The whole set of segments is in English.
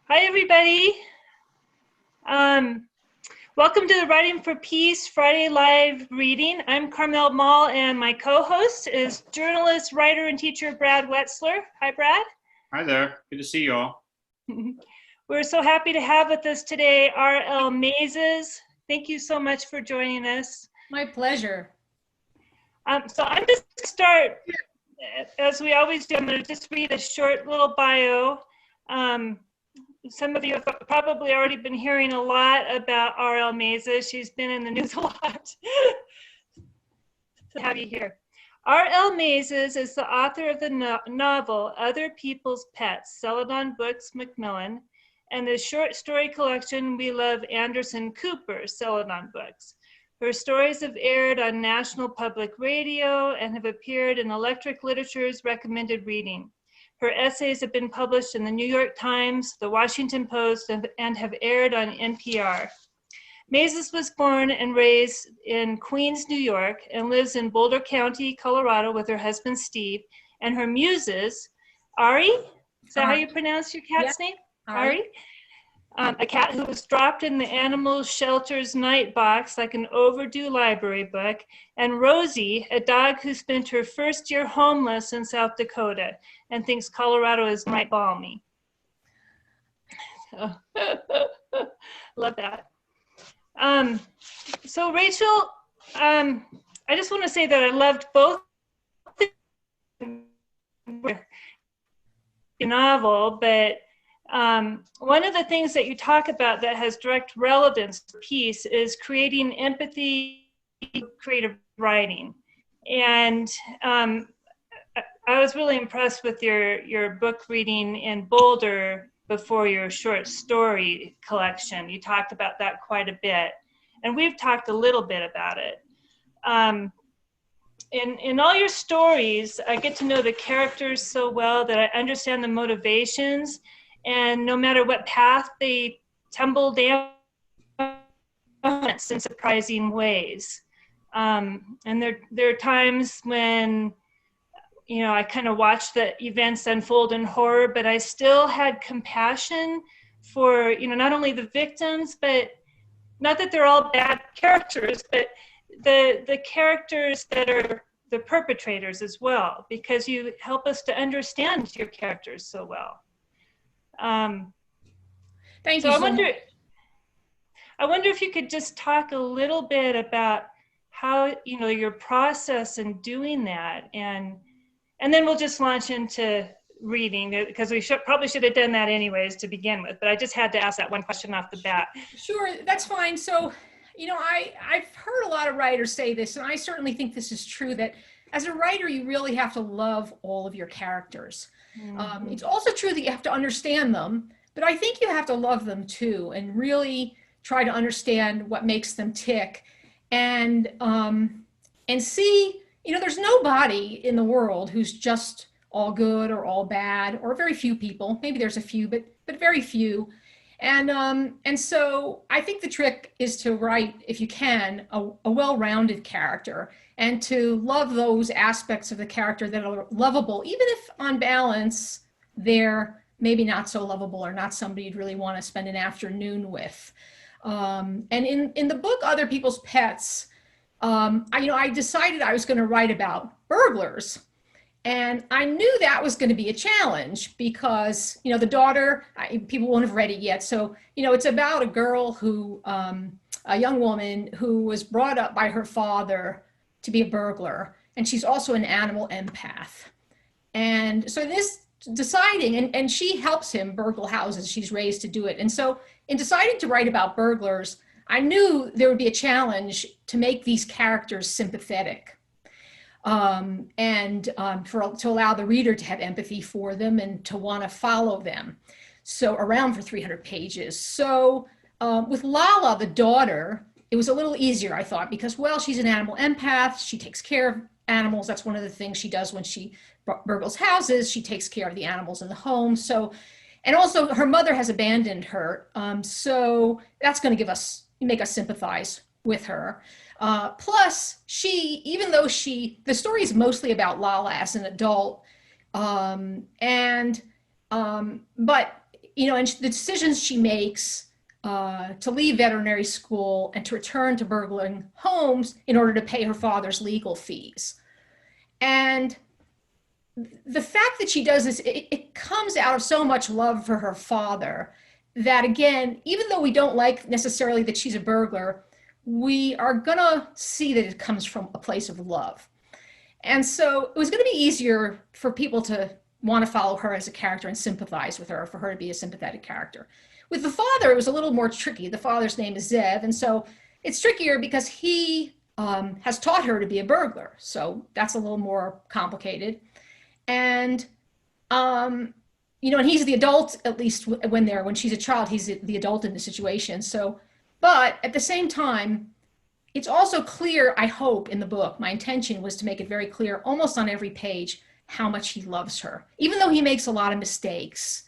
Hi, everybody. Um, Welcome to the Writing for Peace Friday Live reading. I'm Carmel Mall, and my co-host is journalist, writer, and teacher Brad Wetzler. Hi, Brad. Hi there. Good to see you all. We're so happy to have with us today R.L. Maizes. Thank you so much for joining us. My pleasure. So I'm just going to start, as we always do, I'm going to just read a short little bio. Some of you have probably already been hearing a lot about R.L. Maizes. She's been in the news a lot. To have you here. R.L. Maizes is the author of the novel Other People's Pets, Celadon Books, Macmillan, and the short story collection We Love Anderson Cooper, Celadon Books. Her stories have aired on National Public Radio and have appeared in Electric Literature's recommended reading. Her essays have been published in the New York Times, the Washington Post, and have aired on NPR. Maizes was born and raised in Queens, New York, and lives in Boulder County, Colorado, with her husband, Steve, and her muses, Ari, is that how you pronounce your cat's name? Ari? A cat who was dropped in the animal shelter's night box like an overdue library book, and Rosie, a dog who spent her first year homeless in South Dakota and thinks Colorado is right balmy. So, love that. So Rachel, I just want to say that I loved both the novel, but one of the things that you talk about that has direct relevance to peace is creating empathy, creative writing. And I was really impressed with your book reading in Boulder before your short story collection. You talked about that quite a bit. And we've talked a little bit about it. In all your stories, I get to know the characters so well that I understand the motivations, and no matter what path they tumble down in surprising ways. And there are times when, you know, I kind of watched the events unfold in horror, but I still had compassion for, you know, not only the victims, but not that they're all bad characters, but the characters that are the perpetrators as well, because you help us to understand your characters so well. Thank you. I wonder if you could just talk a little bit about how, you know, your process in doing that, and then we'll just launch into reading, because we probably should have done that anyways to begin with, but I just had to ask that one question off the bat. Sure, that's fine. So, you know, I've heard a lot of writers say this, and I certainly think this is true, that as a writer, you really have to love all of your characters. Mm-hmm. It's also true that you have to understand them, but I think you have to love them too, and really try to understand what makes them tick, and see, you know, there's nobody in the world who's just all good or all bad, or very few people. Maybe there's a few, but very few. And so I think the trick is to write, if you can, a well-rounded character, and to love those aspects of the character that are lovable, even if on balance they're maybe not so lovable or not somebody you'd really want to spend an afternoon with. And in the book Other People's Pets, I decided I was going to write about burglars. And I knew that was going to be a challenge because, you know, the daughter, people won't have read it yet. So, you know, it's about a girl who, a young woman who was brought up by her father to be a burglar. And she's also an animal empath. And so this deciding, and she helps him burgle houses. She's raised to do it. And so in deciding to write about burglars, I knew there would be a challenge to make these characters sympathetic. To allow the reader to have empathy for them and to want to follow them. So around for 300 pages. So with Lala, the daughter, it was a little easier, I thought, because, well, she's an animal empath. She takes care of animals. That's one of the things she does when she burgles houses. She takes care of the animals in the home. So, and also her mother has abandoned her. So that's going to make us sympathize with her. Plus, even though the story is mostly about Lala as an adult, but and the decisions she makes to leave veterinary school and to return to burgling homes in order to pay her father's legal fees. And the fact that she does this, it comes out of so much love for her father that, again, even though we don't like necessarily that she's a burglar, we are going to see that it comes from a place of love. And so it was going to be easier for people to want to follow her as a character and sympathize with her, for her to be a sympathetic character. With the father, it was a little more tricky. The father's name is Zev, and so it's trickier because he has taught her to be a burglar. So that's a little more complicated. And, and he's the adult, at least when she's a child, he's the adult in the situation. So, but at the same time, it's also clear, I hope, in the book, my intention was to make it very clear almost on every page how much he loves her, even though he makes a lot of mistakes,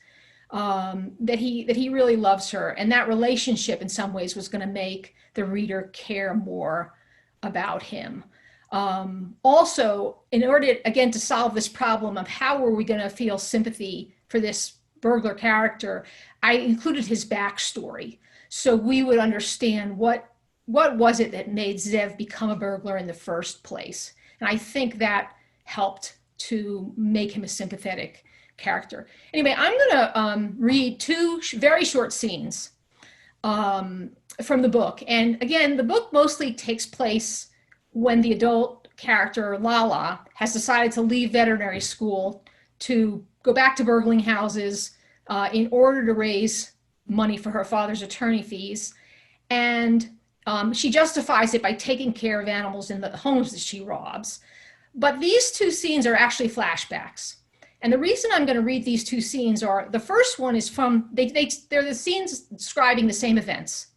that he really loves her. And that relationship in some ways was going to make the reader care more about him. Also, in order, again, to solve this problem of how were we going to feel sympathy for this burglar character, I included his backstory. So we would understand what was it that made Zev become a burglar in the first place. And I think that helped to make him a sympathetic character. Anyway, I'm going to read two very short scenes from the book. And again, the book mostly takes place when the adult character, Lala, has decided to leave veterinary school to go back to burgling houses in order to raise money for her father's attorney fees. And she justifies it by taking care of animals in the homes that she robs. But these two scenes are actually flashbacks. And the reason I'm going to read these two scenes are, the first one is from, they're the scenes describing the same events.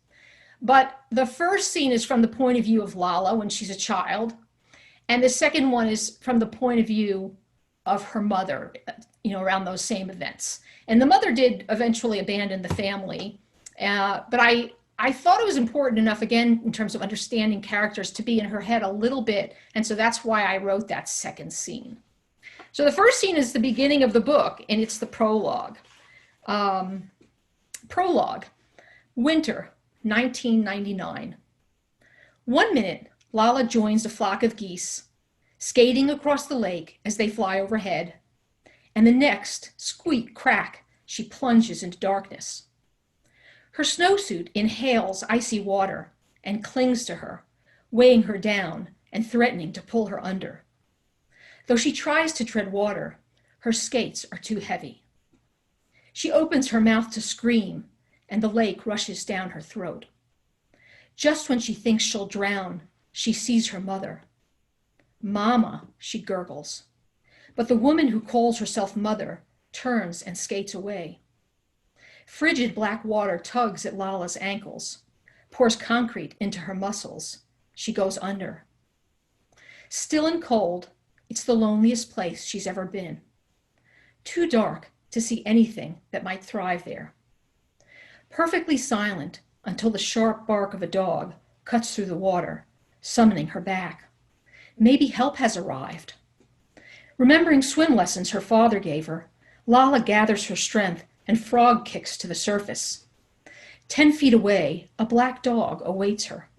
But the first scene is from the point of view of Lala when she's a child. And the second one is from the point of view of her mother, around those same events. And the mother did eventually abandon the family. But I thought it was important enough, again, in terms of understanding characters, to be in her head a little bit. And so that's why I wrote that second scene. So the first scene is the beginning of the book, and it's the prologue. Prologue, winter, 1999. 1 minute, Lala joins a flock of geese, skating across the lake as they fly overhead. And the next, squeak, crack, she plunges into darkness. Her snowsuit inhales icy water and clings to her, weighing her down and threatening to pull her under. Though she tries to tread water, her skates are too heavy. She opens her mouth to scream, and the lake rushes down her throat. Just when she thinks she'll drown, she sees her mother. Mama, she gurgles. But the woman who calls herself mother turns and skates away. Frigid black water tugs at Lala's ankles, pours concrete into her muscles. She goes under. Still and cold, it's the loneliest place she's ever been. Too dark to see anything that might thrive there. Perfectly silent until the sharp bark of a dog cuts through the water, summoning her back. Maybe help has arrived. Remembering swim lessons her father gave her, Lala gathers her strength and frog kicks to the surface. 10 feet away, a black dog awaits her.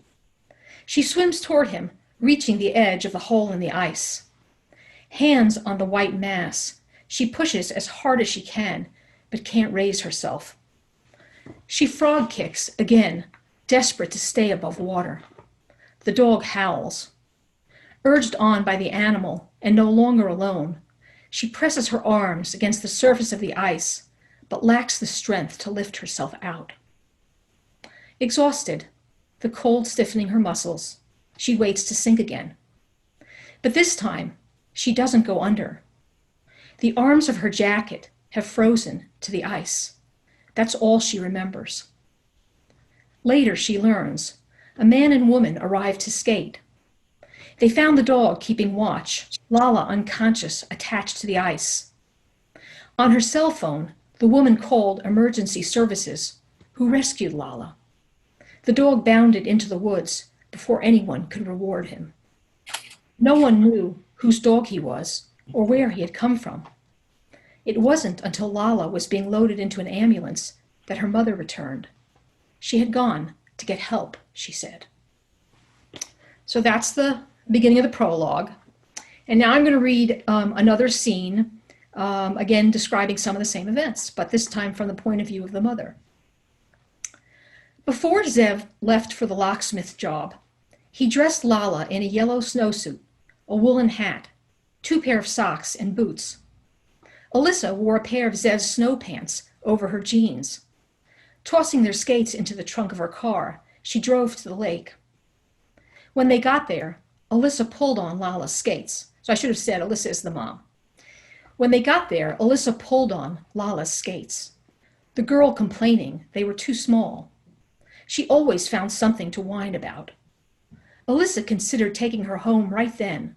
She swims toward him, reaching the edge of the hole in the ice. Hands on the white mass, she pushes as hard as she can, but can't raise herself. She frog kicks again, desperate to stay above water. The dog howls. Urged on by the animal and no longer alone, she presses her arms against the surface of the ice, but lacks the strength to lift herself out. Exhausted, the cold stiffening her muscles, she waits to sink again. But this time, she doesn't go under. The arms of her jacket have frozen to the ice. That's all she remembers. Later, she learns, a man and woman arrived to skate. They found the dog keeping watch, Lala unconscious, attached to the ice. On her cell phone, the woman called emergency services, who rescued Lala. The dog bounded into the woods before anyone could reward him. No one knew whose dog he was or where he had come from. It wasn't until Lala was being loaded into an ambulance that her mother returned. She had gone to get help, she said. So that's the beginning of the prologue. And now I'm going to read another scene, again describing some of the same events, but this time from the point of view of the mother. Before Zev left for the locksmith job, he dressed Lala in a yellow snowsuit, a woolen hat, 2 pairs of socks, and boots. Alyssa wore a pair of Zev's snow pants over her jeans. Tossing their skates into the trunk of her car, she drove to the lake. When they got there, Alyssa pulled on Lala's skates. So I should have said Alyssa is the mom. When they got there, Alyssa pulled on Lala's skates, the girl complaining they were too small. She always found something to whine about. Alyssa considered taking her home right then.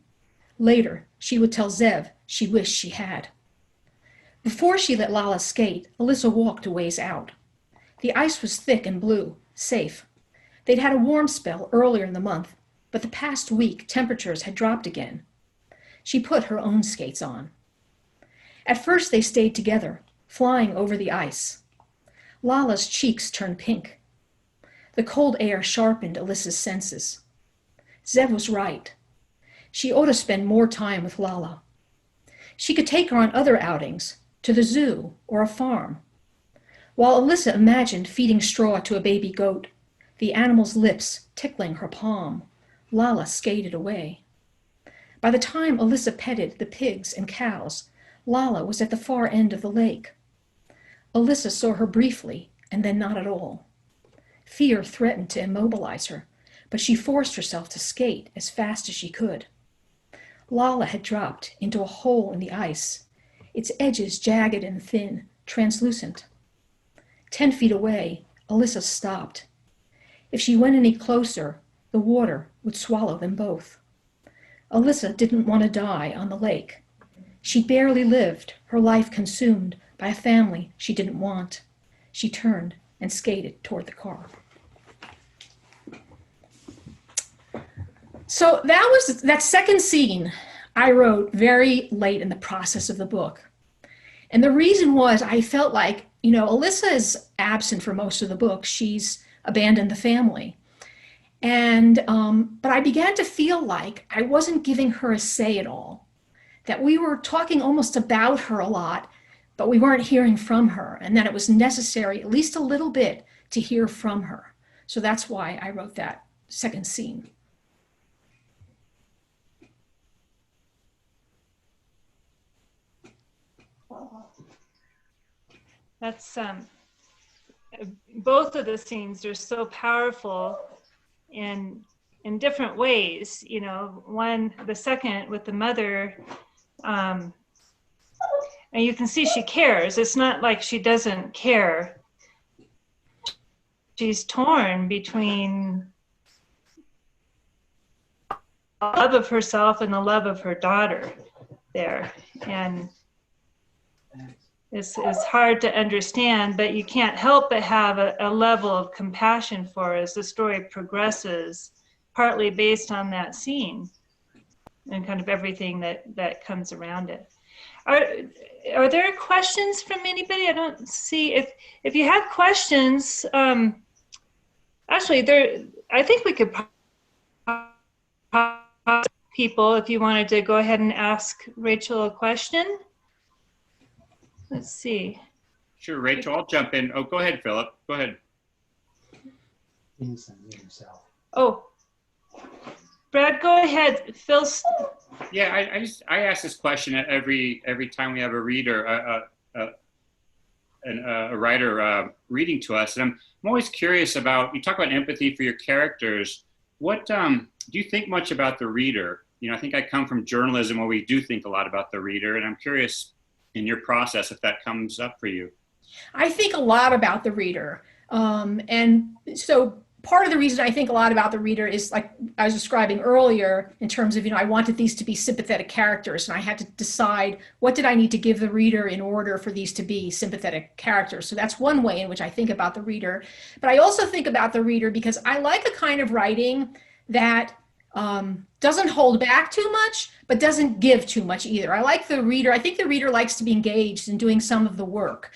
Later, she would tell Zev she wished she had. Before she let Lala skate, Alyssa walked a ways out. The ice was thick and blue, safe. They'd had a warm spell earlier in the month, but the past week temperatures had dropped again. She put her own skates on. At first they stayed together, flying over the ice. Lala's cheeks turned pink. The cold air sharpened Alyssa's senses. Zev was right. She ought to spend more time with Lala. She could take her on other outings, to the zoo or a farm. While Alyssa imagined feeding straw to a baby goat, the animal's lips tickling her palm, Lala skated away. By the time Alyssa petted the pigs and cows, Lala was at the far end of the lake. Alyssa saw her briefly and then not at all. Fear threatened to immobilize her, but she forced herself to skate as fast as she could. Lala had dropped into a hole in the ice, its edges jagged and thin, translucent. 10 feet away, Alyssa stopped. If she went any closer, the water would swallow them both. Alyssa didn't want to die on the lake. She barely lived, her life consumed by a family she didn't want. She turned and skated toward the car. So that second scene I wrote very late in the process of the book. And the reason was I felt like, Alyssa is absent for most of the book. She's abandoned the family. And, but I began to feel like I wasn't giving her a say at all, that we were talking almost about her a lot, but we weren't hearing from her, and that it was necessary, at least a little bit, to hear from her. So that's why I wrote that second scene. That's both of the scenes are so powerful in different ways. The second with the mother, and you can see she cares. It's not like she doesn't care. She's torn between the love of herself and the love of her daughter there, and it's hard to understand, but you can't help but have a level of compassion for her as the story progresses, partly based on that scene and kind of everything that comes around it. Are there questions from anybody? I don't see. If you have questions, actually, I think we could people, if you wanted to go ahead and ask Rachel a question. Let's see. Sure, Rachel, I'll jump in. Oh, go ahead, Philip. Go ahead. Oh, Brad, go ahead. Phil. Yeah, I ask this question every time we have a reader, a writer reading to us, and I'm always curious about. You talk about empathy for your characters. What do you think much about the reader? I think I come from journalism where we do think a lot about the reader, and I'm curious in your process if that comes up for you. I think a lot about the reader. And so part of the reason I think a lot about the reader is, like I was describing earlier, in terms of, I wanted these to be sympathetic characters, and I had to decide what did I need to give the reader in order for these to be sympathetic characters. So that's one way in which I think about the reader. But I also think about the reader because I like a kind of writing that doesn't hold back too much, but doesn't give too much either. I like the reader. I think the reader likes to be engaged in doing some of the work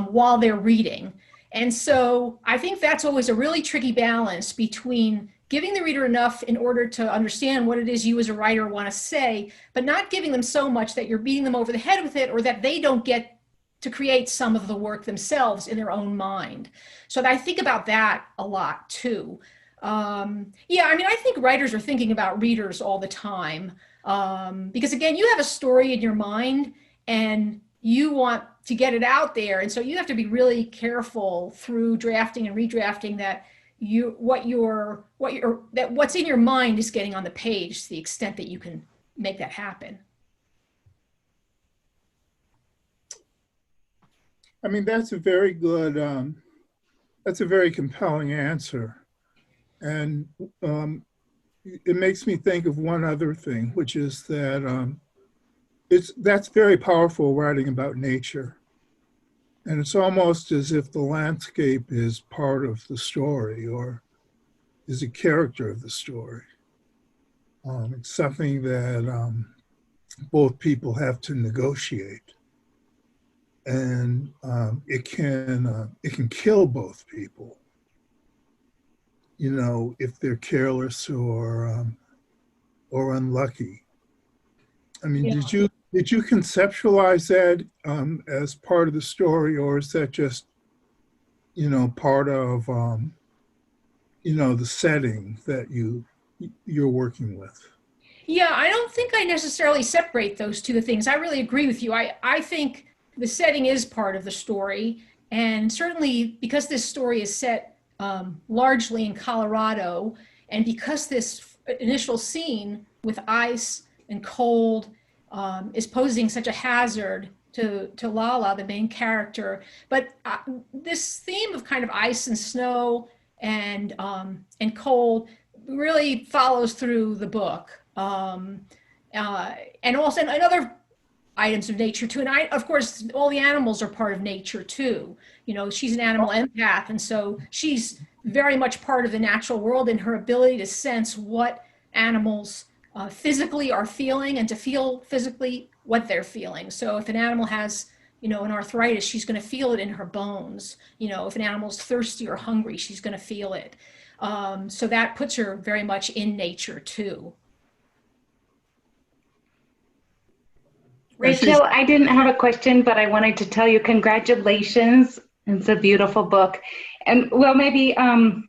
while they're reading. And so I think that's always a really tricky balance between giving the reader enough in order to understand what it is you as a writer want to say, but not giving them so much that you're beating them over the head with it, or that they don't get to create some of the work themselves in their own mind. So I think about that a lot too. Yeah, I mean, I think writers are thinking about readers all the time, because again, you have a story in your mind and you want to get it out there, and so you have to be really careful through drafting and redrafting that what's in your mind is getting on the page to the extent that you can make that happen. I mean, that's a very good, that's a very compelling answer. And it makes me think of one other thing, which is that that's very powerful writing about nature. And it's almost as if the landscape is part of the story or is a character of the story. It's something that both people have to negotiate. And it can kill both people, you know, if they're careless or unlucky. I mean, Yeah. did you conceptualize that as part of the story, or is that just, you know, part of you know, the setting that you're working with? Yeah, I don't think I necessarily separate those two things. I really agree with you. I think the setting is part of the story. And certainly because this story is set largely in Colorado, and because this initial scene with ice and cold is posing such a hazard to Lala, the main character. But this theme of kind of ice and snow and cold really follows through the book. And also and other items of nature too. And of course, all the animals are part of nature too. You know, she's an animal empath, and so she's very much part of the natural world in her ability to sense what animals physically are feeling and to feel physically what they're feeling. So if an animal has, you know, an arthritis, she's going to feel it in her bones. You know, if an animal's thirsty or hungry, she's going to feel it. So that puts her very much in nature too. Rachel, I didn't have a question, but I wanted to tell you congratulations. It's a beautiful book. And well, maybe, I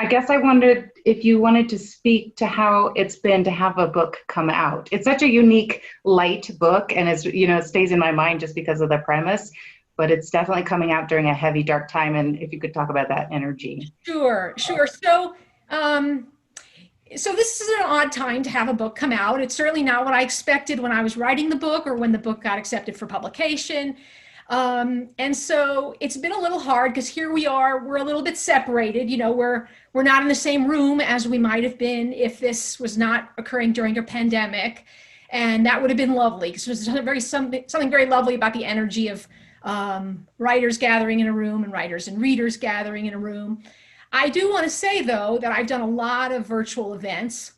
guess I wondered if you wanted to speak to how it's been to have a book come out. It's such a unique, light book, and it's, you know, it stays in my mind just because of the premise, but it's definitely coming out during a heavy, dark time. And if you could talk about that energy. Sure. So this is an odd time to have a book come out. It's certainly not what I expected when I was writing the book or when the book got accepted for publication. And so it's been a little hard because here we are, we're a little bit separated. You know, we're not in the same room as we might have been if this was not occurring during a pandemic. And that would have been lovely, because there's something very lovely about the energy of writers gathering in a room and writers and readers gathering in a room. I do want to say, though, that I've done a lot of virtual events,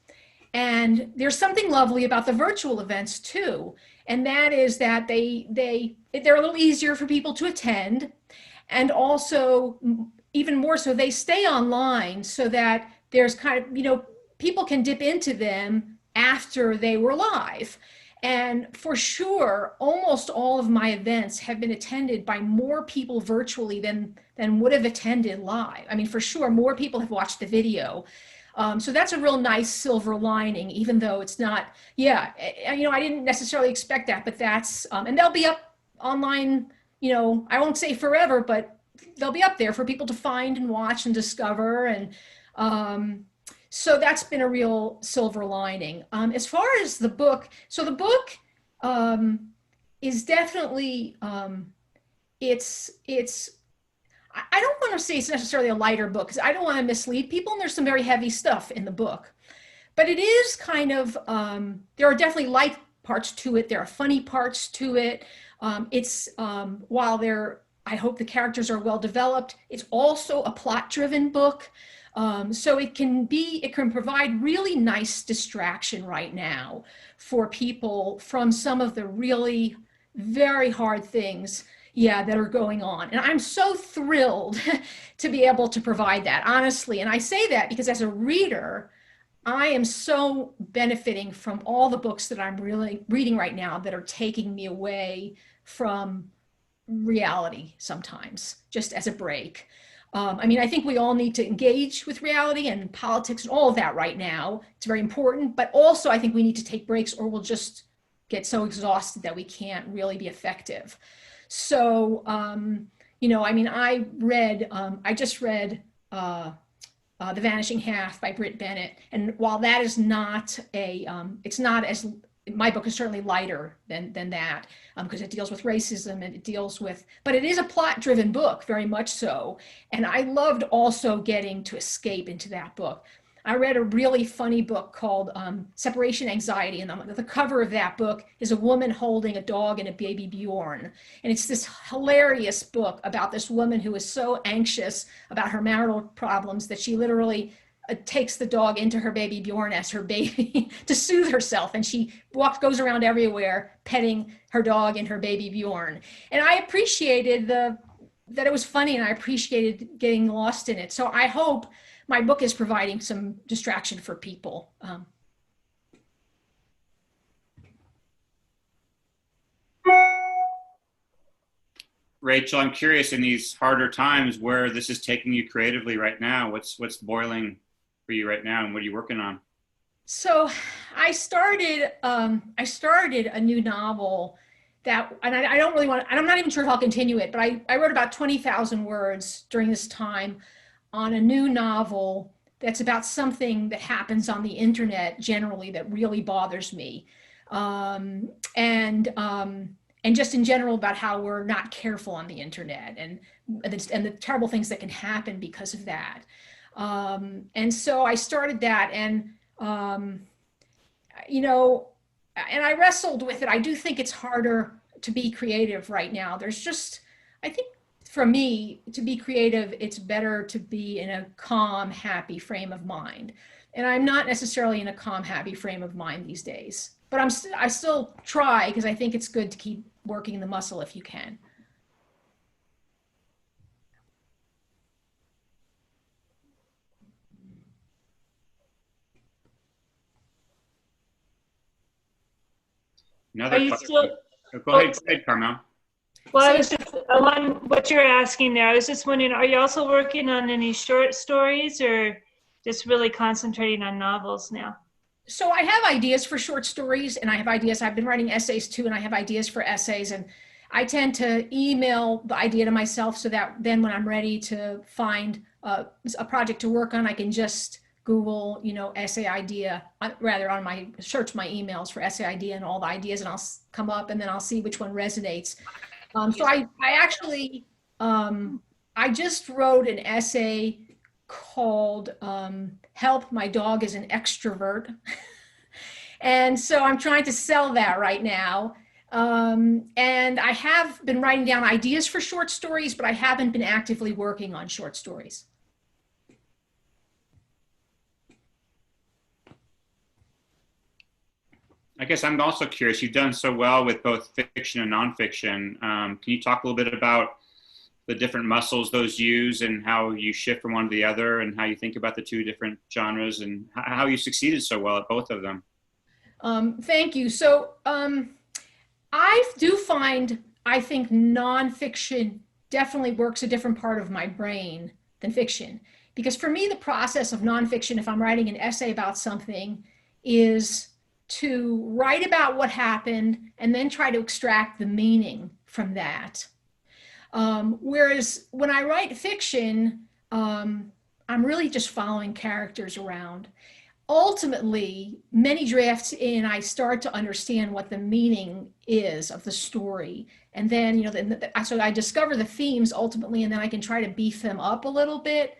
and there's something lovely about the virtual events too, and that is that they're a little easier for people to attend, and also even more so they stay online, so that there's kind of, you know, people can dip into them after they were live. And for sure, almost all of my events have been attended by more people virtually than would have attended live. I mean, for sure, more people have watched the video. So that's a real nice silver lining, even though it's not, yeah, you know, I didn't necessarily expect that, but that's, and they'll be up online, you know, I won't say forever, but they'll be up there for people to find and watch and discover. And so that's been a real silver lining. As far as the book, so the book is definitely, I don't want to say it's necessarily a lighter book, because I don't want to mislead people, and there's some very heavy stuff in the book. But it is kind of, there are definitely light parts to it. There are funny parts to it. While I hope the characters are well developed, it's also a plot-driven book. So it can provide really nice distraction right now for people from some of the really very hard things, yeah, that are going on. And I'm so thrilled to be able to provide that, honestly. And I say that because as a reader, I am so benefiting from all the books that I'm really reading right now that are taking me away from reality sometimes, just as a break. I mean, I think we all need to engage with reality and politics and all of that right now. It's very important, but also I think we need to take breaks or we'll just get so exhausted that we can't really be effective. So, you know, I mean, I just read The Vanishing Half by Britt Bennett. And while that is not it's not as, my book is certainly lighter than that, because it deals with racism and it deals with, but it is a plot-driven book, very much so. And I loved also getting to escape into that book. I read a really funny book called Separation Anxiety, and the cover of that book is a woman holding a dog and a baby Bjorn. And it's this hilarious book about this woman who is so anxious about her marital problems that she literally takes the dog into her baby Bjorn as her baby to soothe herself. And she goes around everywhere petting her dog and her baby Bjorn. And I appreciated that it was funny, and I appreciated getting lost in it. So I hope my book is providing some distraction for people. Rachel, I'm curious, in these harder times, where this is taking you creatively right now. What's boiling for you right now, and what are you working on? So I started a new novel that, and I don't really want to, and I'm not even sure if I'll continue it, but I wrote about 20,000 words during this time on a new novel that's about something that happens on the internet generally that really bothers me. And just in general about how we're not careful on the internet and the terrible things that can happen because of that. And so I started that, and, you know, and I wrestled with it. I do think it's harder to be creative right now. There's just, I think, for me, to be creative, it's better to be in a calm, happy frame of mind. And I'm not necessarily in a calm, happy frame of mind these days. But I still try, because I think it's good to keep working the muscle if you can. Another Are you question. still? Go ahead, Carmel. Well, I was just on what you're asking there. I was just wondering, are you also working on any short stories, or just really concentrating on novels now? So I have ideas for short stories, and I have ideas. I've been writing essays too, and I have ideas for essays. And I tend to email the idea to myself so that then when I'm ready to find a project to work on, I can just Google, you know, essay idea, rather on my search my emails for essay idea and all the ideas, and I'll come up, and then I'll see which one resonates. So I actually, I just wrote an essay called Help, My Dog is an Extrovert. And so I'm trying to sell that right now. And I have been writing down ideas for short stories, but I haven't been actively working on short stories. I guess I'm also curious, you've done so well with both fiction and nonfiction. Can you talk a little bit about the different muscles those use and how you shift from one to the other, and how you think about the two different genres, and how you succeeded so well at both of them? Thank you. So I do find, I think nonfiction definitely works a different part of my brain than fiction. Because for me, the process of nonfiction, if I'm writing an essay about something, is to write about what happened and then try to extract the meaning from that. Whereas when I write fiction, I'm really just following characters around. Ultimately, many drafts in, I start to understand what the meaning is of the story. And then, you know, so I discover the themes ultimately, and then I can try to beef them up a little bit.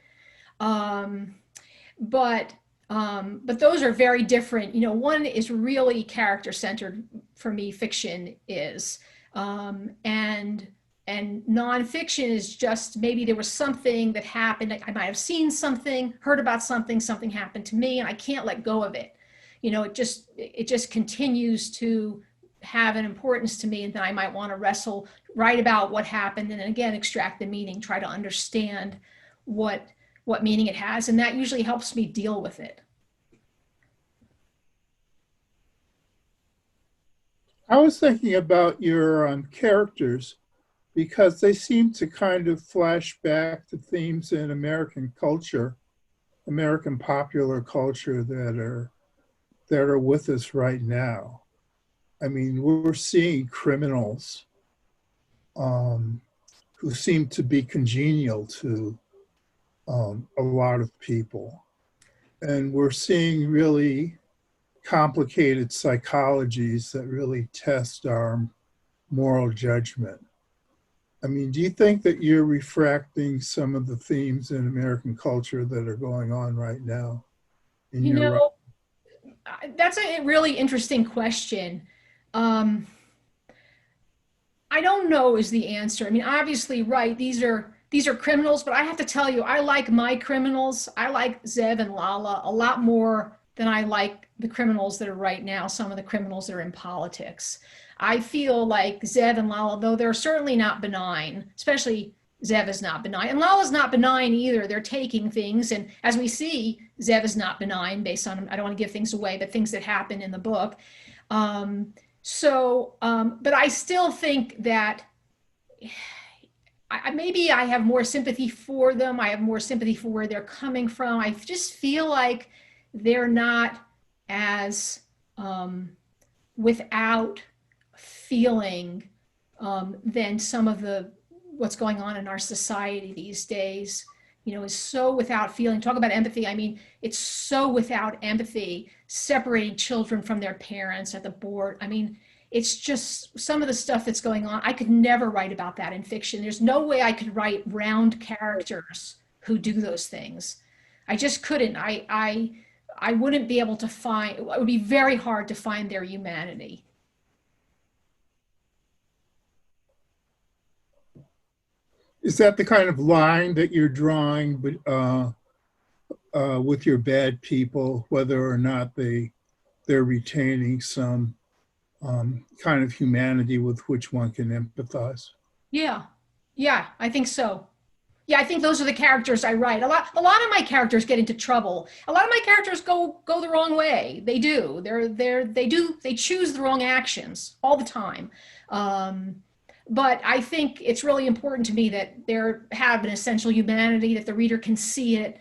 But those are very different. You know, one is really character-centered for me, fiction is. And And nonfiction is just maybe there was something that happened. I might have seen something, heard about something, something happened to me, and I can't let go of it. It just continues to have an importance to me, and then I might want to write about what happened, and then again extract the meaning, try to understand what meaning it has, and that usually helps me deal with it. I was thinking about your characters because they seem to kind of flash back to themes in American culture, American popular culture that are with us right now. I mean, we're seeing criminals who seem to be congenial to a lot of people. And we're seeing really complicated psychologies that really test our moral judgment. I mean, do you think that you're refracting some of the themes in American culture that are going on right now? That's a really interesting question. I don't know is the answer. I mean, obviously, right, these are criminals, but I have to tell you, I like my criminals. I like Zev and Lala a lot more than I like the criminals that are right now, some of the criminals that are in politics. I feel like Zev and Lala, though they're certainly not benign, especially Zev is not benign, and Lala's not benign either. They're taking things, and as we see, Zev is not benign based on, I don't want to give things away, but things that happen in the book. But I still think that maybe I have more sympathy for them. I have more sympathy for where they're coming from. I just feel like they're not as without feeling than some of what's going on in our society these days, is so without feeling. Talk about empathy. I mean, it's so without empathy, separating children from their parents at the board. I mean, it's just some of the stuff that's going on. I could never write about that in fiction. There's no way I could write round characters who do those things. I just couldn't. I wouldn't be able to find, it would be very hard to find their humanity. Is that the kind of line that you're drawing with your bad people, whether or not they're retaining some kind of humanity with which one can empathize? Yeah, I think so. Yeah, I think those are the characters I write. A lot of my characters get into trouble. A lot of my characters go the wrong way. They do. They choose the wrong actions all the time. But I think it's really important to me that they have an essential humanity, that the reader can see it,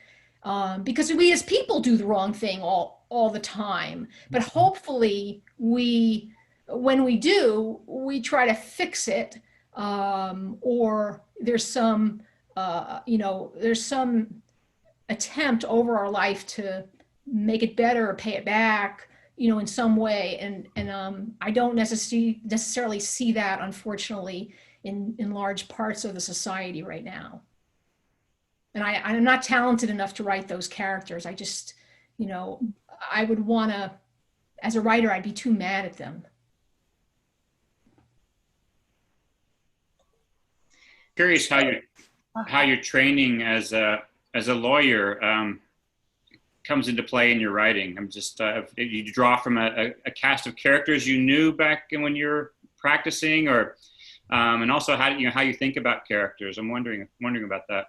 because we as people do the wrong thing all the time. But hopefully when we do, we try to fix it, or there's some attempt over our life to make it better or pay it back, in some way. And I don't necessarily see that, unfortunately, in large parts of the society right now. And I'm not talented enough to write those characters. I just, I would want to, as a writer, I'd be too mad at them. Curious how your training as a lawyer comes into play in your writing. I'm just, you draw from a cast of characters you knew back when you're practicing, or and also how you think about characters. I'm wondering about that.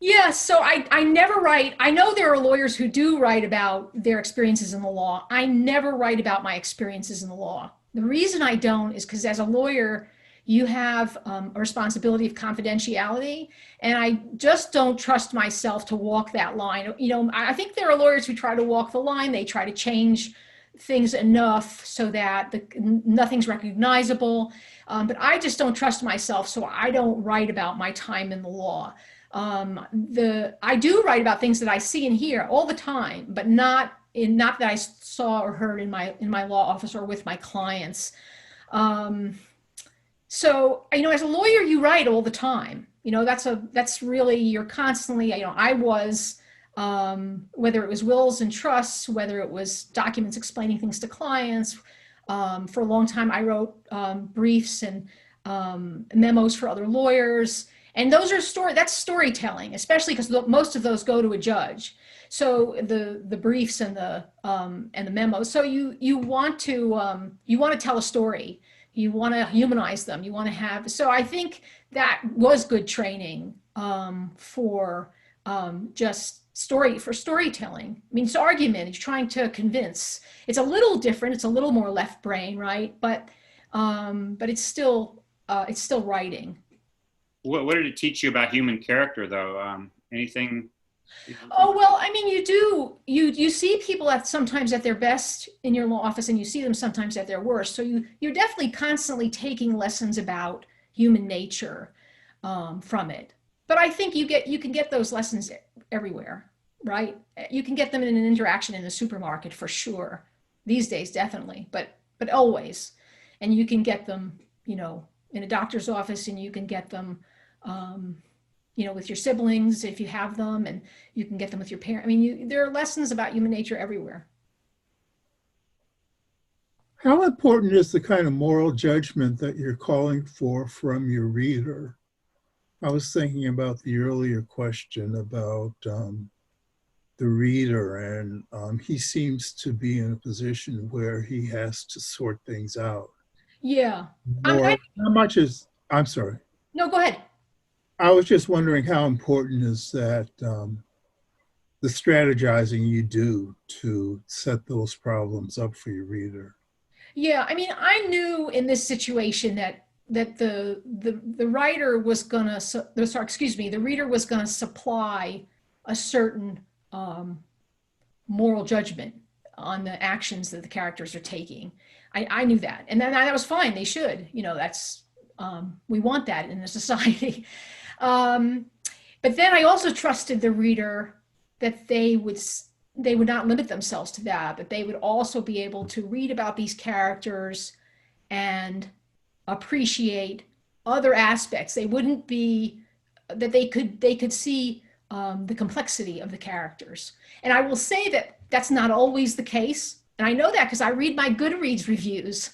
Yeah, so I never write. I know there are lawyers who do write about their experiences in the law. I never write about my experiences in the law. The reason I don't is because as a lawyer, you have a responsibility of confidentiality, and I just don't trust myself to walk that line. I think there are lawyers who try to walk the line. They try to change things enough so that nothing's recognizable, but I just don't trust myself, so I don't write about my time in the law. I do write about things that I see and hear all the time, but not that I saw or heard in my law office or with my clients. So, as a lawyer, you write all the time. That's really, you're constantly, I was, whether it was wills and trusts, whether it was documents explaining things to clients. For a long time, I wrote briefs, and memos for other lawyers. And those are that's storytelling, especially because most of those go to a judge. So the briefs and the memos. So you want to tell a story. You want to humanize them. You want to have. So I think that was good training for just storytelling. I mean, it's argument. It's trying to convince. It's a little different. It's a little more left brain, right? But it's still writing. What did it teach you about human character, though? Anything? Oh, well, I mean, you see people sometimes at their best in your law office, and you see them sometimes at their worst. So you're definitely constantly taking lessons about human nature from it. But I think you can get those lessons everywhere, right? You can get them in an interaction in the supermarket for sure. These days, definitely, but always. And you can get them, in a doctor's office, and you can get them, with your siblings if you have them, and you can get them with your parents. I mean, there are lessons about human nature everywhere. How important is the kind of moral judgment that you're calling for from your reader? I was thinking about the earlier question about the reader, and he seems to be in a position where he has to sort things out. Yeah. How much is, I'm sorry. No, go ahead. I was just wondering how important is that the strategizing you do to set those problems up for your reader? Yeah, I mean, I knew in this situation that the writer was gonna, the reader was gonna supply a certain moral judgment on the actions that the characters are taking. I knew that, and then that was fine. They should, that's we want that in a society. But then I also trusted the reader that they would not limit themselves to that, but they would also be able to read about these characters and appreciate other aspects. They wouldn't be that they could see the complexity of the characters. And I will say that that's not always the case. And I know that because I read my Goodreads reviews.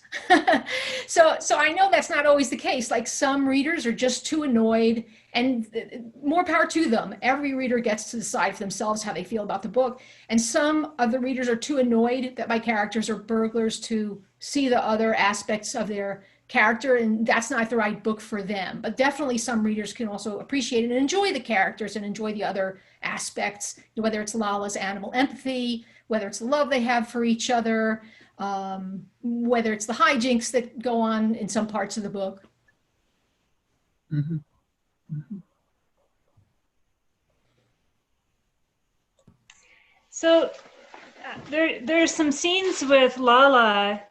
So I know that's not always the case. Like, some readers are just too annoyed, and more power to them. Every reader gets to decide for themselves how they feel about the book. And some of the readers are too annoyed that my characters are burglars to see the other aspects of their character, and that's not the right book for them. But definitely some readers can also appreciate it and enjoy the characters and enjoy the other aspects, whether it's Lala's animal empathy, whether it's the love they have for each other, whether it's the hijinks that go on in some parts of the book. Mm-hmm. Mm-hmm. So there's some scenes with Lala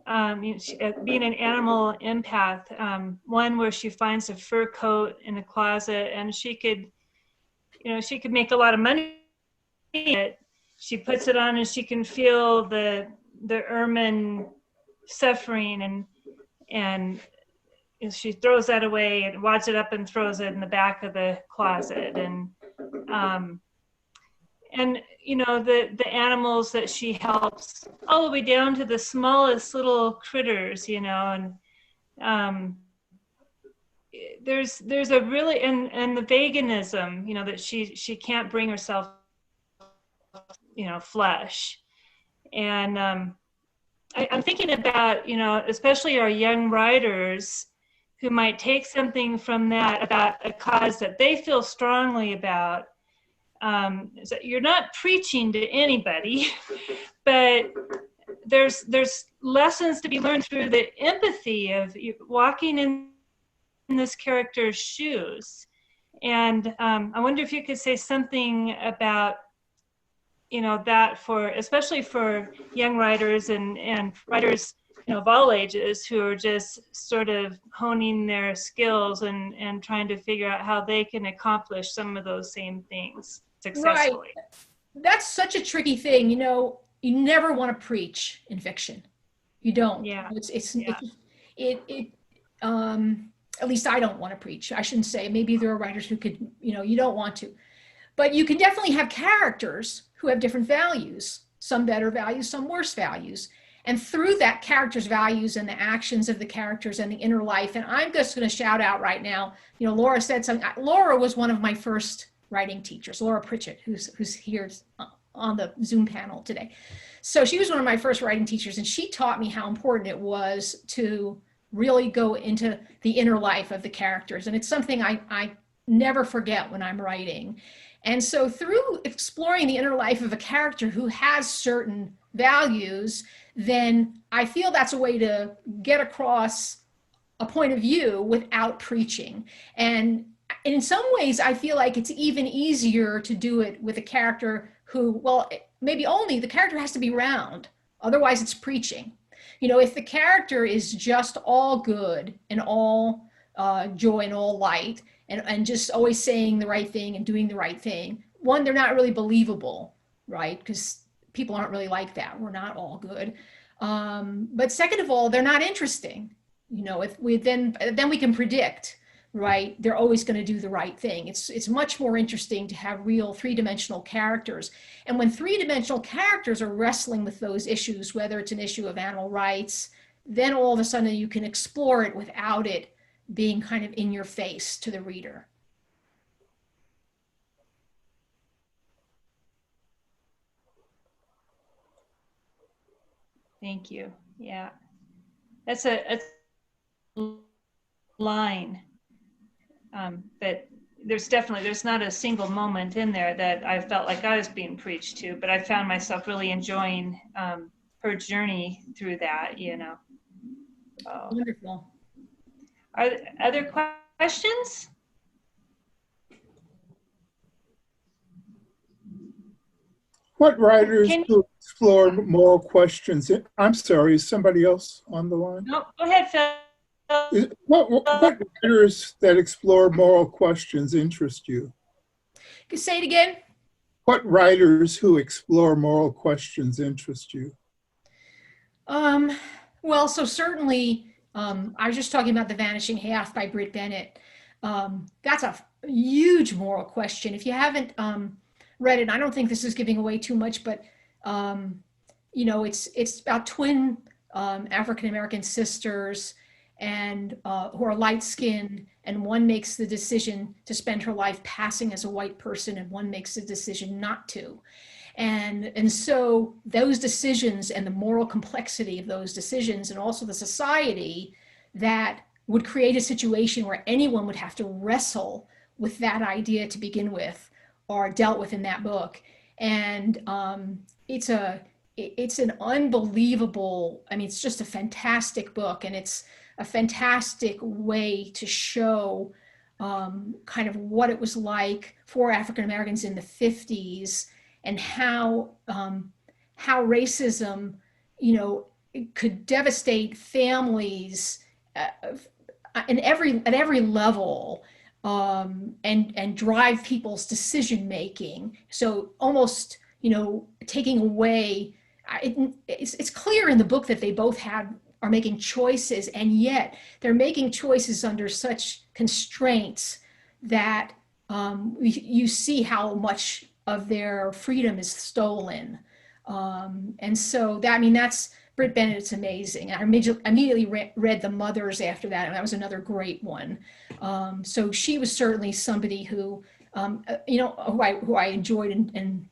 being an animal empath. One where she finds a fur coat in a closet, and she could make a lot of money. She puts it on, and she can feel the ermine suffering, and she throws that away and wads it up and throws it in the back of the closet. And the animals that she helps, all the way down to the smallest little critters, and there's a really, and the veganism, that she can't bring herself, flesh. And I'm thinking about, especially our young writers who might take something from that about a cause that they feel strongly about. So you're not preaching to anybody, but there's lessons to be learned through the empathy of walking in this character's shoes. And I wonder if you could say something about that especially for young writers and writers of all ages who are just sort of honing their skills and trying to figure out how they can accomplish some of those same things successfully. Right. That's such a tricky thing. You never want to preach in fiction. You don't. Yeah. At least I don't want to preach. I shouldn't say. Maybe there are writers who could, you don't want to. But you can definitely have characters who have different values, some better values, some worse values. And through that, characters' values and the actions of the characters and the inner life. And I'm just going to shout out right now, you know, Laura said something. Laura was one of my first writing teachers, Laura Pritchett, who's here on the Zoom panel today. So she was one of my first writing teachers, and she taught me how important it was to really go into the inner life of the characters. And it's something I never forget when I'm writing. And so through exploring the inner life of a character who has certain values, then I feel that's a way to get across a point of view without preaching. And in some ways, I feel like it's even easier to do it with a character who, well, maybe only the character has to be round. Otherwise, it's preaching. You know, if the character is just all good and all joy and all light and just always saying the right thing and doing the right thing, one, they're not really believable, right? Because people aren't really like that. We're not all good. But second of all, they're not interesting. You know, if we then we can predict, right? They're always going to do the right thing. It's much more interesting to have real three-dimensional characters. And when three-dimensional characters are wrestling with those issues, whether it's an issue of animal rights, then all of a sudden you can explore it without it being kind of in your face to the reader. Thank you. Yeah, that's a line, but there's not a single moment in there that I felt like I was being preached to, but I found myself really enjoying her journey through that, you know. So, Wonderful. are there other questions? What writers who explore moral questions? I'm sorry, is somebody else on the line? No, go ahead, Phil. What writers that explore moral questions interest you? Can you say it again? What writers who explore moral questions interest you? Well, so certainly, I was just talking about The Vanishing Half by Britt Bennett. That's a huge moral question. If you haven't read it, I don't think this is giving away too much, but you know, it's about twin African-American sisters and who are light-skinned, and one makes the decision to spend her life passing as a white person, and one makes the decision not to. And so those decisions and the moral complexity of those decisions, and also the society that would create a situation where anyone would have to wrestle with that idea to begin with, are dealt with in that book. And it's an unbelievable, I mean, it's just a fantastic book, and it's a fantastic way to show kind of what it was like for African Americans in the 50s, and how racism, you know, could devastate families at every level, and drive people's decision making. So almost, you know, taking away. It's clear in the book that they both are making choices, and yet they're making choices under such constraints that you see how much of their freedom is stolen. And so that, I mean, that's Britt Bennett's amazing. I immediately read The Mothers after that, and that was another great one. So she was certainly somebody who, you know, who I enjoyed and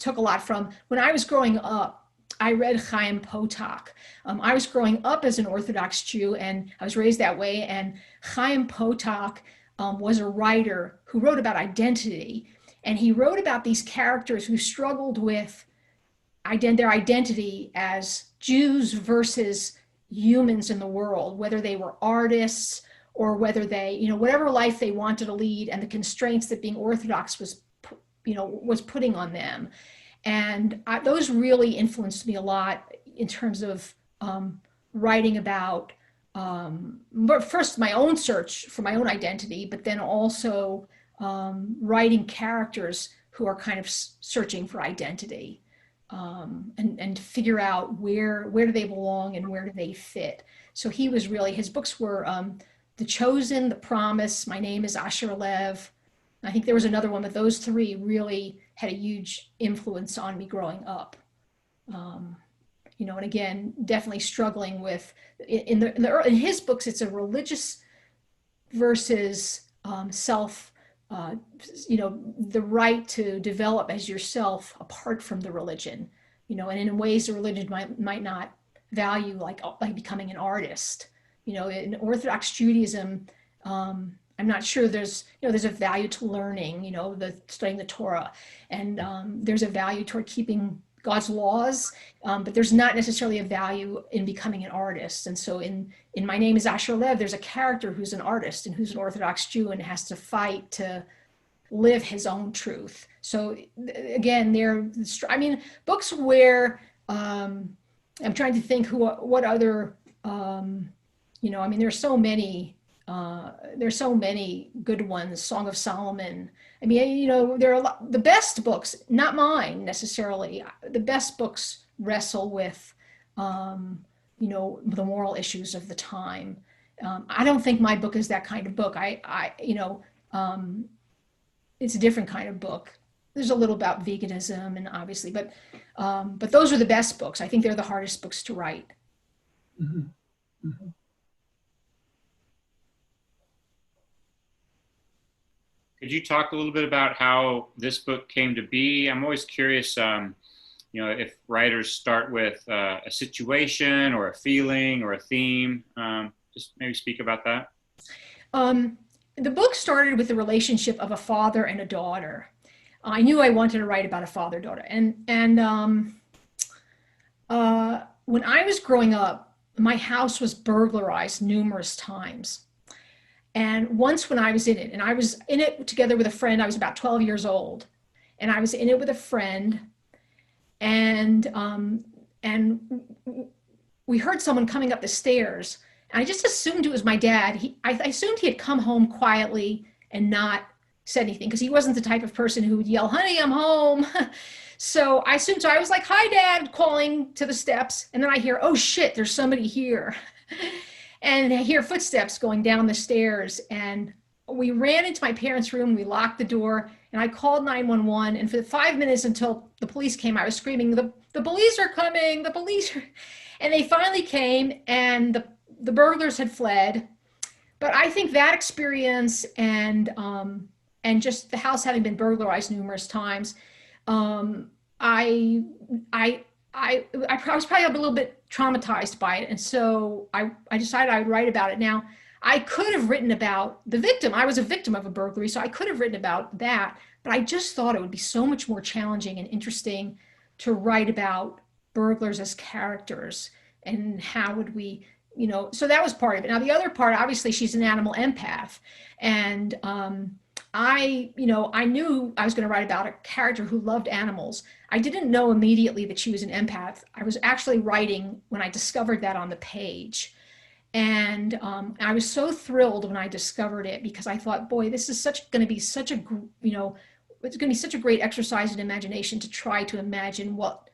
took a lot from. When I was growing up, I read Chaim Potok. I was growing up as an Orthodox Jew, and I was raised that way. And Chaim Potok was a writer who wrote about identity. And he wrote about these characters who struggled with their identity as Jews versus humans in the world, whether they were artists or whether they, you know, whatever life they wanted to lead, and the constraints that being Orthodox was putting on them. And those really influenced me a lot in terms of writing about, first my own search for my own identity, but then also writing characters who are kind of searching for identity, and figure out where do they belong and where do they fit. So he was really, his books were The Chosen, The Promise, My Name is Asher Lev. I think there was another one, but those three really had a huge influence on me growing up. you know, and again, definitely struggling with, in his books, it's a religious versus self, you know, the right to develop as yourself apart from the religion, you know, and in ways the religion might not value, like becoming an artist. You know, in Orthodox Judaism, I'm not sure there's, you know, there's a value to learning, you know, studying the Torah, and there's a value toward keeping God's laws, but there's not necessarily a value in becoming an artist. And so in My Name is Asher Lev, there's a character who's an artist and who's an Orthodox Jew and has to fight to live his own truth. So again, I mean, books where I'm trying to think what other, you know, I mean, there's so many good ones. Song of Solomon. I mean, you know, there are the best books, not mine necessarily. The best books wrestle with, you know, the moral issues of the time. I don't think my book is that kind of book. You know, it's a different kind of book. There's a little about veganism and obviously, but those are the best books. I think they're the hardest books to write. Mm-hmm. Mm-hmm. Could you talk a little bit about how this book came to be? I'm always curious, you know, if writers start with a situation or a feeling or a theme. Just maybe speak about that. The book started with the relationship of a father and a daughter. I knew I wanted to write about a father-daughter. And when I was growing up, my house was burglarized numerous times. And once when I was in it, and I was in it together with a friend, I was about 12 years old, and I was in it with a friend, and we heard someone coming up the stairs, and I just assumed it was my dad. I assumed he had come home quietly and not said anything, because he wasn't the type of person who would yell, "Honey, I'm home." So I assumed, so I was like, "Hi, Dad," calling to the steps, and then I hear, "Oh shit, there's somebody here." And I hear footsteps going down the stairs, and we ran into my parents' room, we locked the door, and I called 911, and for 5 minutes until the police came, I was screaming, the police are coming, the police are... And they finally came, and the burglars had fled. But I think that experience and just the house having been burglarized numerous times, I was probably a little bit traumatized by it. And so I decided I would write about it. Now, I could have written about the victim. I was a victim of a burglary, so I could have written about that. But I just thought it would be so much more challenging and interesting to write about burglars as characters, and how would we, you know, so that was part of it. Now, the other part, obviously, she's an animal empath. And I knew I was going to write about a character who loved animals. I didn't know immediately that she was an empath. I was actually writing when I discovered that on the page. And I was so thrilled when I discovered it, because I thought, boy, this is going to be such a, you know, it's going to be such a great exercise in imagination to try to imagine what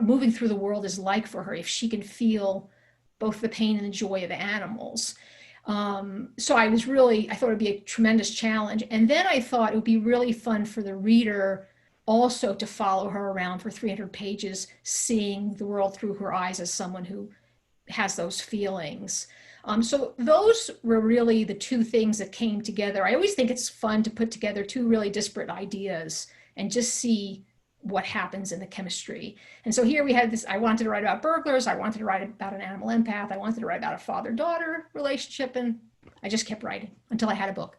moving through the world is like for her, if she can feel both the pain and the joy of animals. So I thought it'd be a tremendous challenge. And then I thought it would be really fun for the reader also to follow her around for 300 pages, seeing the world through her eyes as someone who has those feelings. So those were really the two things that came together. I always think it's fun to put together two really disparate ideas and just see what happens in the chemistry. And so here we had this, I wanted to write about burglars, I wanted to write about an animal empath, I wanted to write about a father-daughter relationship, and I just kept writing until I had a book.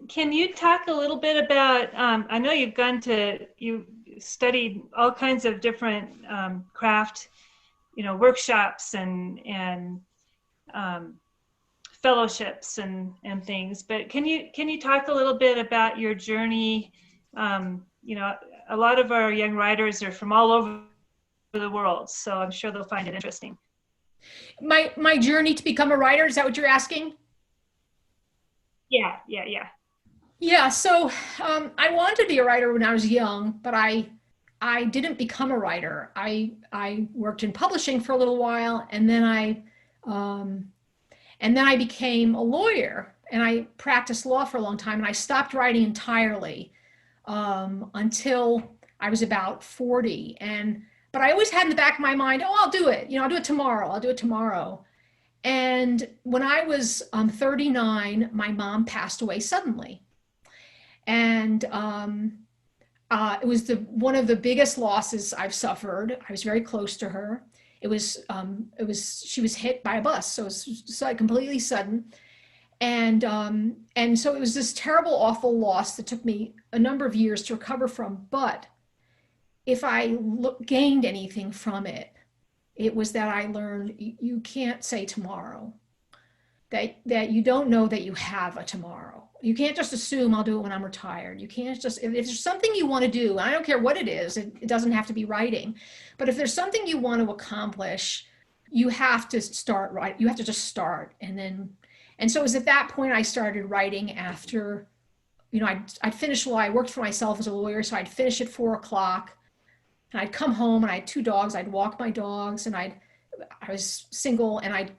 Can you talk a little bit about, I know you studied all kinds of different craft, you know, workshops and fellowships and things, but can you talk a little bit about your journey? You know, a lot of our young writers are from all over the world, so I'm sure they'll find it interesting. My journey to become a writer, is that what you're asking? Yeah. Yeah, so I wanted to be a writer when I was young, but I didn't become a writer. I worked in publishing for a little while, and then And then I became a lawyer, and I practiced law for a long time, and I stopped writing entirely until I was about 40. But I always had in the back of my mind, oh, I'll do it. I'll do it tomorrow. I'll do it tomorrow. And when I was 39, my mom passed away suddenly. And it was one of the biggest losses I've suffered. I was very close to her. She was hit by a bus, so it was like completely sudden. And so it was this terrible, awful loss that took me a number of years to recover from. But if I gained anything from it, it was that I learned you can't say tomorrow, that you don't know that you have a tomorrow. You can't just assume I'll do it when I'm retired. You can't just, if there's something you want to do, and I don't care what it is, it doesn't have to be writing, but if there's something you want to accomplish, you have to start right. You have to just start. And so it was at that point I started writing after, I'd finished law. I worked for myself as a lawyer, so I'd finish at 4:00. And I'd come home, and I had 2 dogs. I'd walk my dogs, and I was single, and I'd,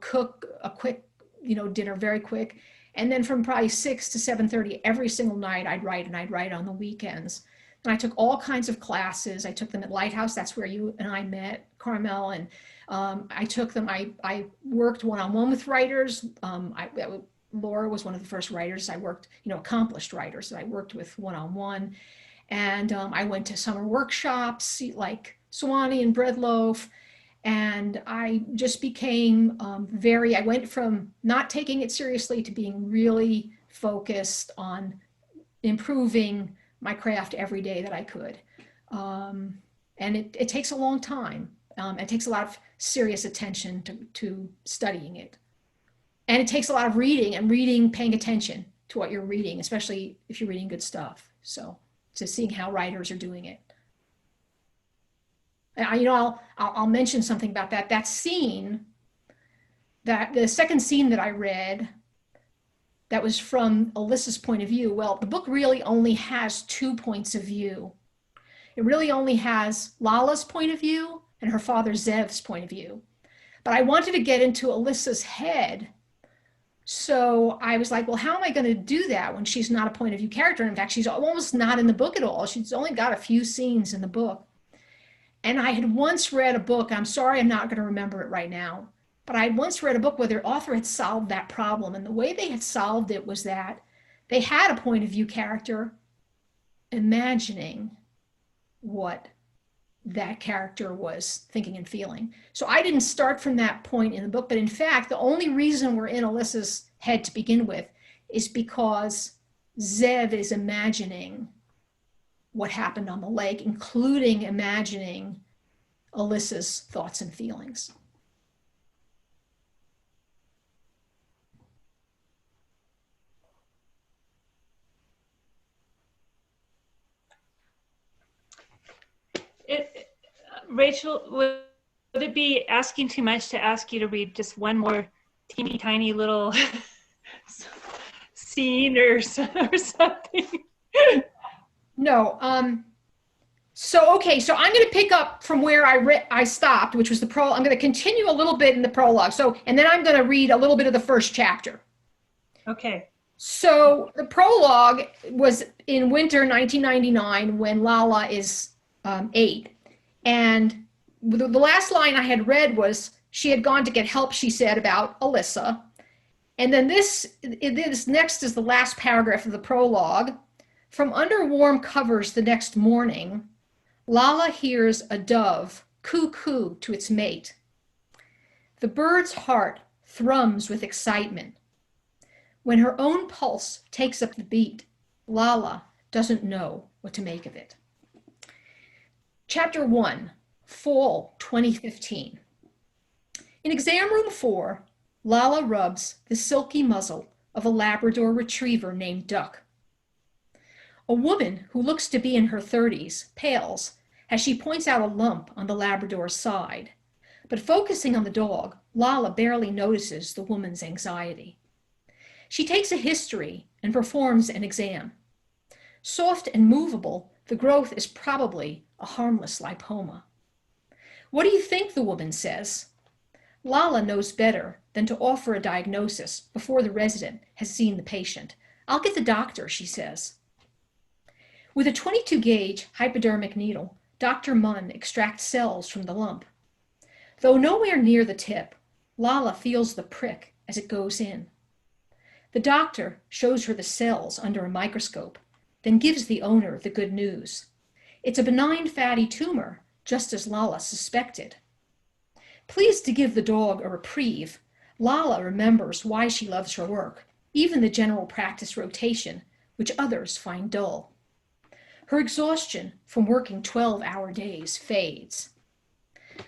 cook a quick, dinner very quick. And then from probably 6 to 7:30 every single night, I'd write, and I'd write on the weekends. And I took all kinds of classes. I took them at Lighthouse. That's where you and I met, Carmel. And I took them. I worked one-on-one with writers. Laura was one of the first writers I worked, accomplished writers that I worked with one-on-one. And I went to summer workshops like Sewanee and Breadloaf. And I just became I went from not taking it seriously to being really focused on improving my craft every day that I could. And it takes a long time. It takes a lot of serious attention to studying it. And it takes a lot of reading, paying attention to what you're reading, especially if you're reading good stuff. So to seeing how writers are doing it. I'll mention something about that. That scene, that the second scene that I read, that was from Alyssa's point of view. Well, the book really only has 2 points of view. It really only has Lala's point of view and her father Zev's point of view. But I wanted to get into Alyssa's head. So I was like, well, how am I going to do that when she's not a point of view character? In fact, she's almost not in the book at all. She's only got a few scenes in the book. And I had once read a book, I'm sorry I'm not going to remember it right now, but I had once read a book where the author had solved that problem. And the way they had solved it was that they had a point of view character imagining what that character was thinking and feeling. So I didn't start from that point in the book, but in fact, the only reason we're in Alyssa's head to begin with is because Zev is imagining what happened on the lake, including imagining Alyssa's thoughts and feelings. Rachel, would it be asking too much to ask you to read just one more teeny tiny little scene or something? No. So I'm going to pick up from where I stopped, which was the prologue. I'm going to continue a little bit in the prologue. And then I'm going to read a little bit of the first chapter. Okay. So the prologue was in winter 1999 when Lala is 8. And the last line I had read was, she had gone to get help, she said, about Alyssa. And then this next is the last paragraph of the prologue. From under warm covers the next morning, Lala hears a dove coo-coo to its mate. The bird's heart thrums with excitement. When her own pulse takes up the beat, Lala doesn't know what to make of it. Chapter 1, Fall 2015. In exam room 4, Lala rubs the silky muzzle of a Labrador retriever named Duck. A woman who looks to be in her 30s pales as she points out a lump on the Labrador's side. But focusing on the dog, Lala barely notices the woman's anxiety. She takes a history and performs an exam. Soft and movable, the growth is probably a harmless lipoma. What do you think, the woman says? Lala knows better than to offer a diagnosis before the resident has seen the patient. I'll get the doctor, she says. With a 22 gauge hypodermic needle, Dr. Munn extracts cells from the lump. Though nowhere near the tip, Lala feels the prick as it goes in. The doctor shows her the cells under a microscope, then gives the owner the good news. It's a benign fatty tumor, just as Lala suspected. Pleased to give the dog a reprieve, Lala remembers why she loves her work, even the general practice rotation, which others find dull. Her exhaustion from working 12-hour days fades.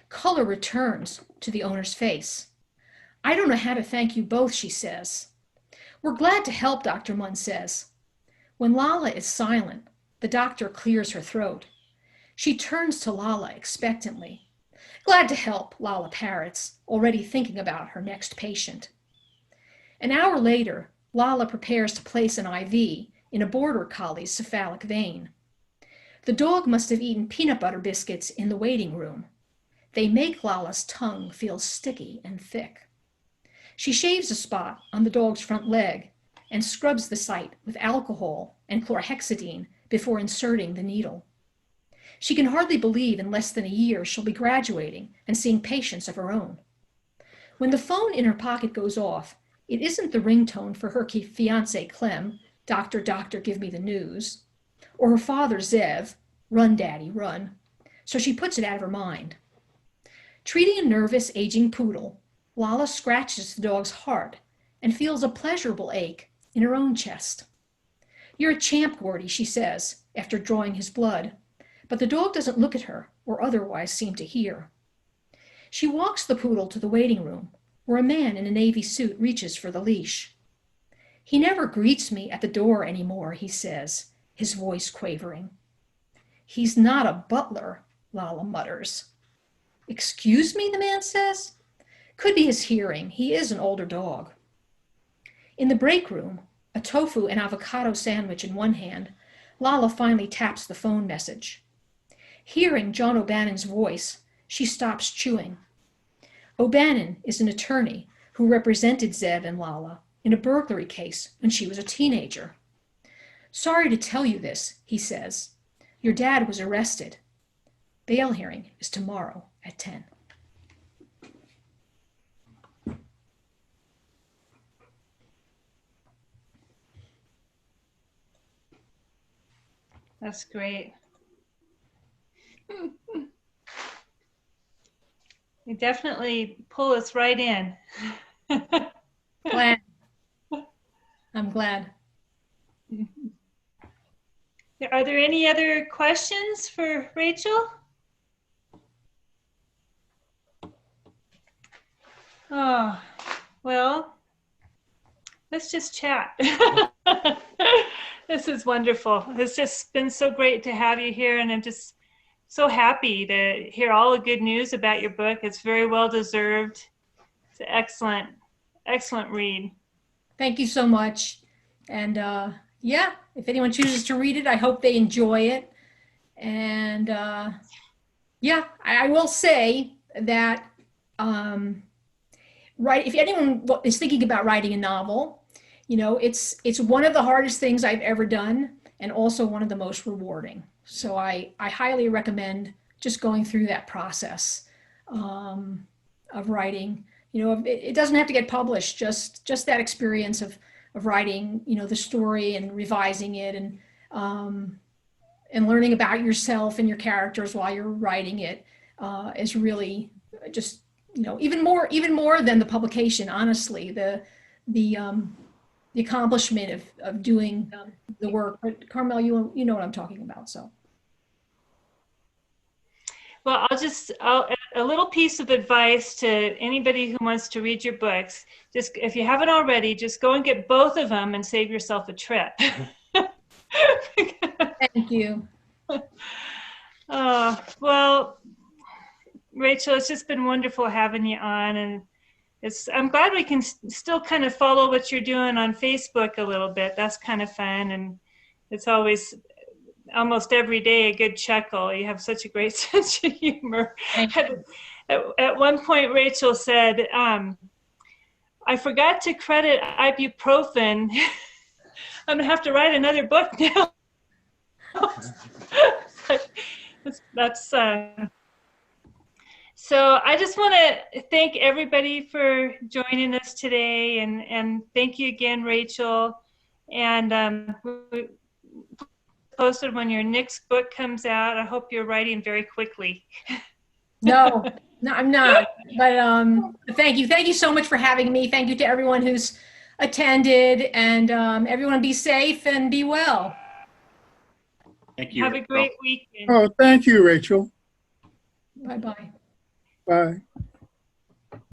Color returns to the owner's face. I don't know how to thank you both, she says. We're glad to help, Dr. Munn says. When Lala is silent, the doctor clears her throat. She turns to Lala expectantly. Glad to help, Lala parrots, already thinking about her next patient. An hour later, Lala prepares to place an IV in a border collie's cephalic vein. The dog must have eaten peanut butter biscuits in the waiting room. They make Lala's tongue feel sticky and thick. She shaves a spot on the dog's front leg and scrubs the site with alcohol and chlorhexidine before inserting the needle. She can hardly believe in less than a year she'll be graduating and seeing patients of her own. When the phone in her pocket goes off, it isn't the ringtone for her fiancé Clem, doctor, doctor, give me the news, or her father Zev, run, daddy, run, so she puts it out of her mind. Treating a nervous, aging poodle, Lala scratches the dog's heart and feels a pleasurable ache in her own chest. You're a champ, Gordy, she says, after drawing his blood, but the dog doesn't look at her or otherwise seem to hear. She walks the poodle to the waiting room, where a man in a navy suit reaches for the leash. He never greets me at the door anymore, he says, his voice quavering. He's not a butler, Lala mutters. Excuse me, the man says. Could be his hearing. He is an older dog. In the break room, a tofu and avocado sandwich in one hand, Lala finally taps the phone message. Hearing John O'Bannon's voice, she stops chewing. O'Bannon is an attorney who represented Zev and Lala in a burglary case when she was a teenager. Sorry to tell you this, he says. Your dad was arrested. Bail hearing is tomorrow at 10. That's great. You definitely pull us right in. Glad. I'm glad. Are there any other questions for Rachel? Oh, well, let's just chat. This is wonderful. It's just been so great to have you here, and I'm just so happy to hear all the good news about your book. It's very well deserved. It's an excellent, excellent read. Thank you so much. And yeah, if anyone chooses to read it, I hope they enjoy it. And yeah, I will say that if anyone is thinking about writing a novel, you know, it's one of the hardest things I've ever done, and also one of the most rewarding. So I highly recommend just going through that process of writing. You know, it doesn't have to get published, just that experience of writing, you know, the story and revising it, and learning about yourself and your characters while you're writing it is really just, you know, even more than the publication, honestly, the accomplishment of doing the work. But Carmel, you know what I'm talking about, so. Well, a little piece of advice to anybody who wants to read your books. Just, if you haven't already, just go and get both of them and save yourself a trip. Thank you. Well, Rachel, it's just been wonderful having you on, and I'm glad we can still kind of follow what you're doing on Facebook a little bit. That's kind of fun, and it's always, almost every day, a good chuckle. You have such a great sense of humor. At one point, Rachel said, I forgot to credit ibuprofen. I'm gonna have to write another book now. that's so I just want to thank everybody for joining us today, and thank you again, Rachel. And we posted when your next book comes out. I hope you're writing very quickly. No, I'm not. But thank you so much for having me. Thank you to everyone who's attended, and everyone be safe and be well. Thank you. Have a great weekend. Oh, thank you, Rachel. Bye-bye. Bye.